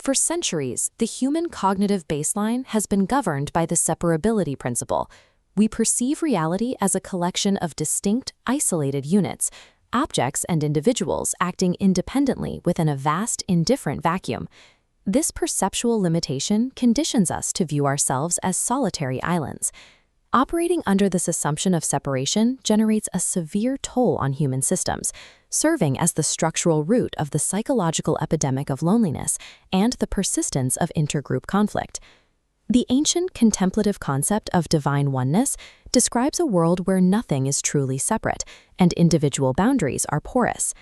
For centuries, the human cognitive baseline has been governed by the separability principle. We perceive reality as a collection of distinct, isolated units, objects and individuals acting independently within a vast, indifferent vacuum. This perceptual limitation conditions us to view ourselves as solitary islands. Operating under this assumption of separation generates a severe toll on human systems, serving as the structural root of the psychological epidemic of loneliness and the persistence of intergroup conflict. The ancient contemplative concept of divine oneness describes a world where nothing is truly separate and individual boundaries are porous.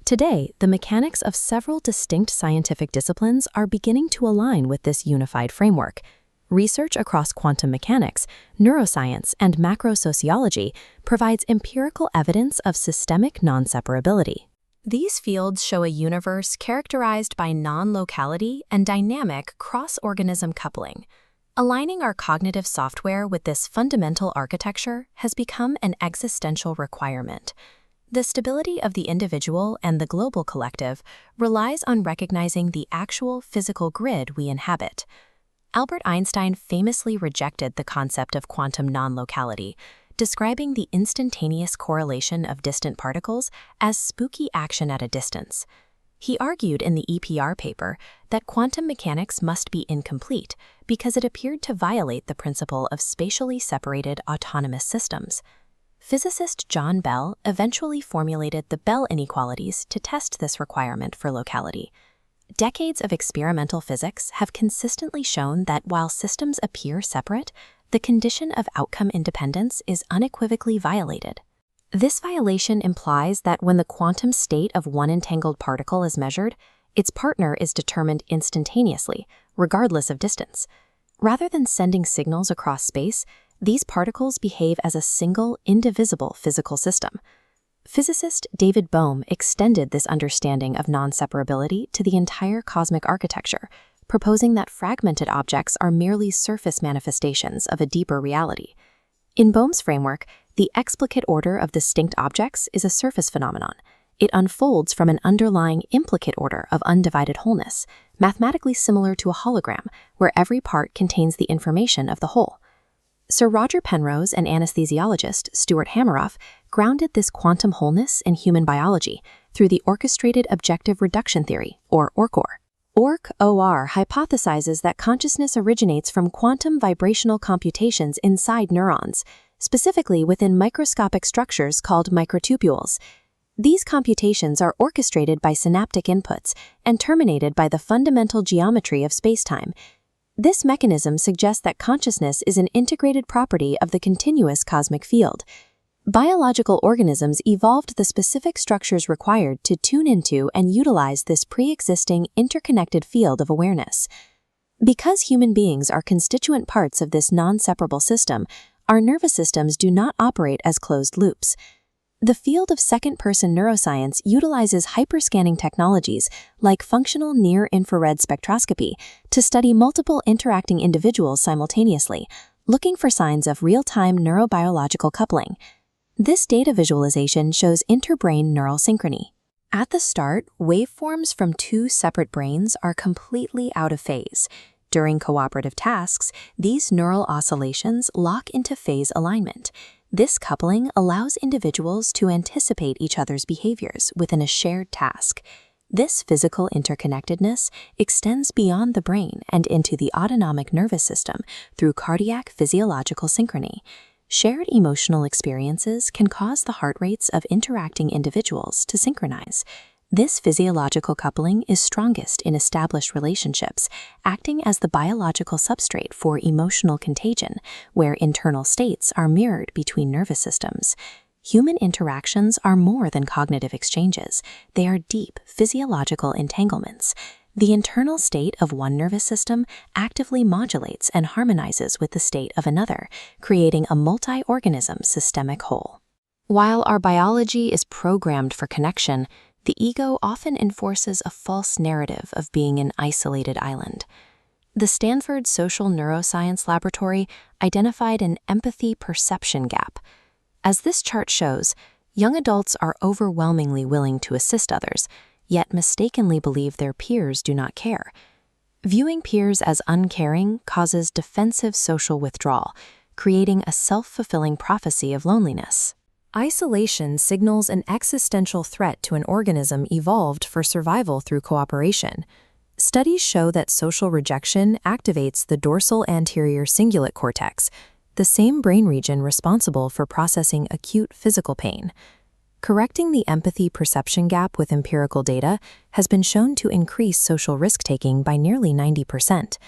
Today, the mechanics of several distinct scientific disciplines are beginning to align with this unified framework. Research across quantum mechanics, neuroscience, and macro-sociology provides empirical evidence of systemic non-separability. These fields show a universe characterized by non-locality and dynamic cross-organism coupling. Aligning our cognitive software with this fundamental architecture has become an existential requirement. The stability of the individual and the global collective relies on recognizing the actual physical grid we inhabit. Albert Einstein famously rejected the concept of quantum non-locality, describing the instantaneous correlation of distant particles as spooky action at a distance. He argued in the EPR paper that quantum mechanics must be incomplete because it appeared to violate the principle of spatially separated autonomous systems. Physicist John Bell eventually formulated the Bell inequalities to test this requirement for locality. Decades of experimental physics have consistently shown that while systems appear separate, the condition of outcome independence is unequivocally violated. This violation implies that when the quantum state of one entangled particle is measured, its partner is determined instantaneously, regardless of distance. Rather than sending signals across space, these particles behave as a single, indivisible physical system. Physicist David Bohm extended this understanding of non-separability to the entire cosmic architecture, proposing that fragmented objects are merely surface manifestations of a deeper reality. In Bohm's framework, the explicate order of distinct objects is a surface phenomenon. It unfolds from an underlying implicate order of undivided wholeness, mathematically similar to a hologram, where every part contains the information of the whole. Sir Roger Penrose and anesthesiologist Stuart Hameroff grounded this quantum wholeness in human biology through the orchestrated objective reduction theory, or OR. OR hypothesizes that consciousness originates from quantum vibrational computations inside neurons, specifically within microscopic structures called microtubules. These computations are orchestrated by synaptic inputs and terminated by the fundamental geometry of spacetime. This mechanism suggests that consciousness is an integrated property of the continuous cosmic field. Biological organisms evolved the specific structures required to tune into and utilize this pre-existing interconnected field of awareness. Because human beings are constituent parts of this non-separable system, our nervous systems do not operate as closed loops. The field of second-person neuroscience utilizes hyperscanning technologies like functional near-infrared spectroscopy to study multiple interacting individuals simultaneously, looking for signs of real-time neurobiological coupling. This data visualization shows interbrain neural synchrony. At the start, waveforms from two separate brains are completely out of phase. During cooperative tasks, these neural oscillations lock into phase alignment. This coupling allows individuals to anticipate each other's behaviors within a shared task. This physical interconnectedness extends beyond the brain and into the autonomic nervous system through cardiac physiological synchrony. Shared emotional experiences can cause the heart rates of interacting individuals to synchronize. This physiological coupling is strongest in established relationships, acting as the biological substrate for emotional contagion, where internal states are mirrored between nervous systems. Human interactions are more than cognitive exchanges. They are deep physiological entanglements. The internal state of one nervous system actively modulates and harmonizes with the state of another, creating a multi-organism systemic whole. While our biology is programmed for connection, the ego often enforces a false narrative of being an isolated island. The Stanford Social Neuroscience Laboratory identified an empathy perception gap. As this chart shows, young adults are overwhelmingly willing to assist others, yet mistakenly believe their peers do not care. Viewing peers as uncaring causes defensive social withdrawal, creating a self-fulfilling prophecy of loneliness. Isolation signals an existential threat to an organism evolved for survival through cooperation. Studies show that social rejection activates the dorsal anterior cingulate cortex, the same brain region responsible for processing acute physical pain. Correcting the empathy perception gap with empirical data has been shown to increase social risk-taking by nearly 90%.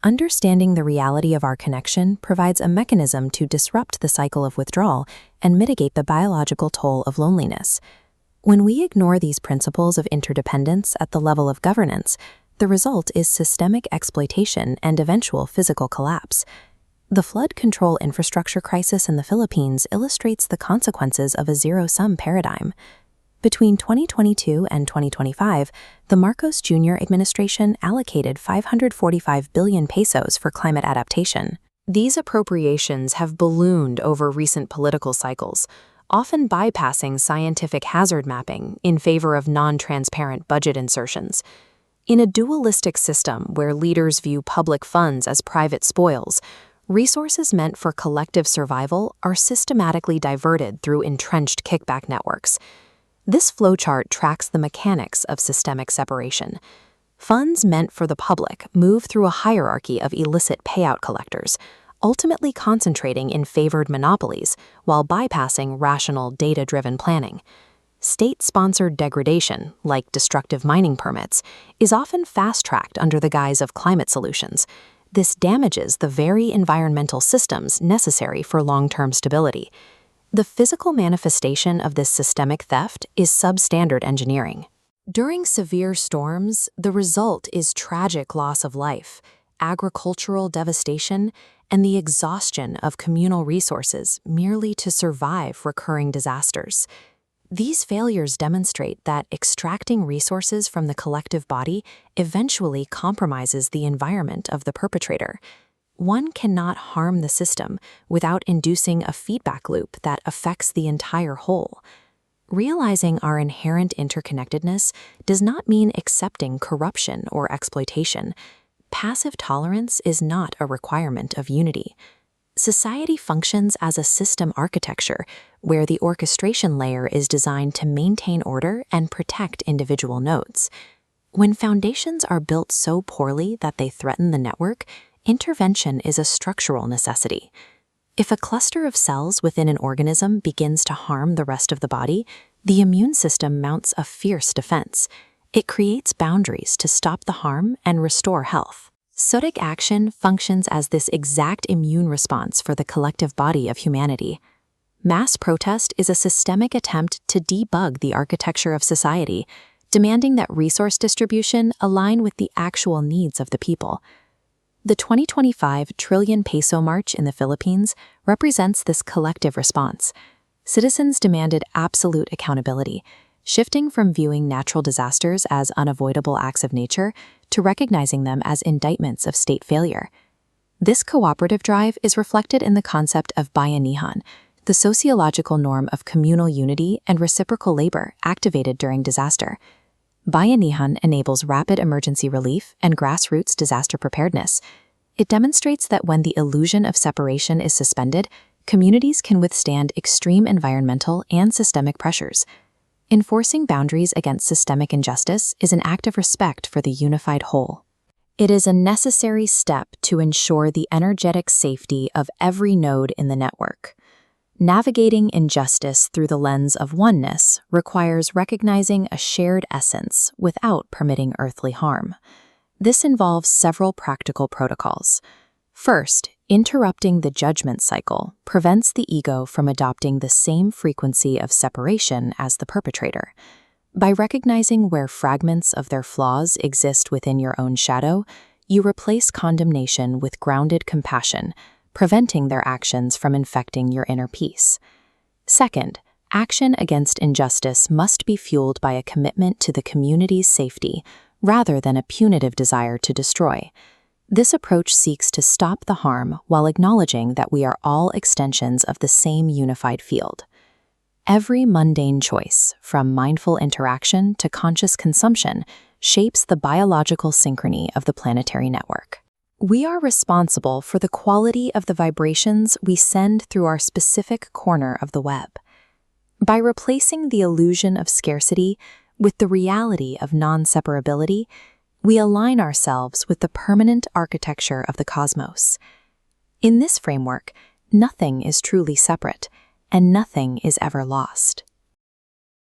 Understanding the reality of our connection provides a mechanism to disrupt the cycle of withdrawal and mitigate the biological toll of loneliness. When we ignore these principles of interdependence at the level of governance, the result is systemic exploitation and eventual physical collapse. The flood control infrastructure crisis in the Philippines illustrates the consequences of a zero-sum paradigm. Between 2022 and 2025, the Marcos Jr. administration allocated 545 billion pesos for climate adaptation. These appropriations have ballooned over recent political cycles, often bypassing scientific hazard mapping in favor of non-transparent budget insertions. In a dualistic system where leaders view public funds as private spoils, resources meant for collective survival are systematically diverted through entrenched kickback networks. This flowchart tracks the mechanics of systemic separation. Funds meant for the public move through a hierarchy of illicit payout collectors, ultimately concentrating in favored monopolies while bypassing rational, data-driven planning. State-sponsored degradation, like destructive mining permits, is often fast-tracked under the guise of climate solutions. This damages the very environmental systems necessary for long-term stability. The physical manifestation of this systemic theft is substandard engineering. During severe storms, the result is tragic loss of life, agricultural devastation, and the exhaustion of communal resources merely to survive recurring disasters. These failures demonstrate that extracting resources from the collective body eventually compromises the environment of the perpetrator. One cannot harm the system without inducing a feedback loop that affects the entire whole. Realizing our inherent interconnectedness does not mean accepting corruption or exploitation. Passive tolerance is not a requirement of unity. Society functions as a system architecture where the orchestration layer is designed to maintain order and protect individual nodes. When foundations are built so poorly that they threaten the network, intervention is a structural necessity. If a cluster of cells within an organism begins to harm the rest of the body, the immune system mounts a fierce defense. It creates boundaries to stop the harm and restore health. Civic action functions as this exact immune response for the collective body of humanity. Mass protest is a systemic attempt to debug the architecture of society, demanding that resource distribution align with the actual needs of the people. The 2025 trillion peso march in the Philippines represents this collective response. Citizens demanded absolute accountability, shifting from viewing natural disasters as unavoidable acts of nature to recognizing them as indictments of state failure. This cooperative drive is reflected in the concept of bayanihan, the sociological norm of communal unity and reciprocal labor activated during disaster. Bayanihan enables rapid emergency relief and grassroots disaster preparedness. It demonstrates that when the illusion of separation is suspended, communities can withstand extreme environmental and systemic pressures. Enforcing boundaries against systemic injustice is an act of respect for the unified whole. It is a necessary step to ensure the energetic safety of every node in the network. Navigating injustice through the lens of oneness requires recognizing a shared essence without permitting earthly harm. This involves several practical protocols. First, interrupting the judgment cycle prevents the ego from adopting the same frequency of separation as the perpetrator. By recognizing where fragments of their flaws exist within your own shadow, you replace condemnation with grounded compassion, preventing their actions from infecting your inner peace. Second, action against injustice must be fueled by a commitment to the community's safety rather than a punitive desire to destroy. This approach seeks to stop the harm while acknowledging that we are all extensions of the same unified field. Every mundane choice, from mindful interaction to conscious consumption, shapes the biological synchrony of the planetary network. We are responsible for the quality of the vibrations we send through our specific corner of the web. By replacing the illusion of scarcity with the reality of non-separability, we align ourselves with the permanent architecture of the cosmos. In this framework, nothing is truly separate, and nothing is ever lost.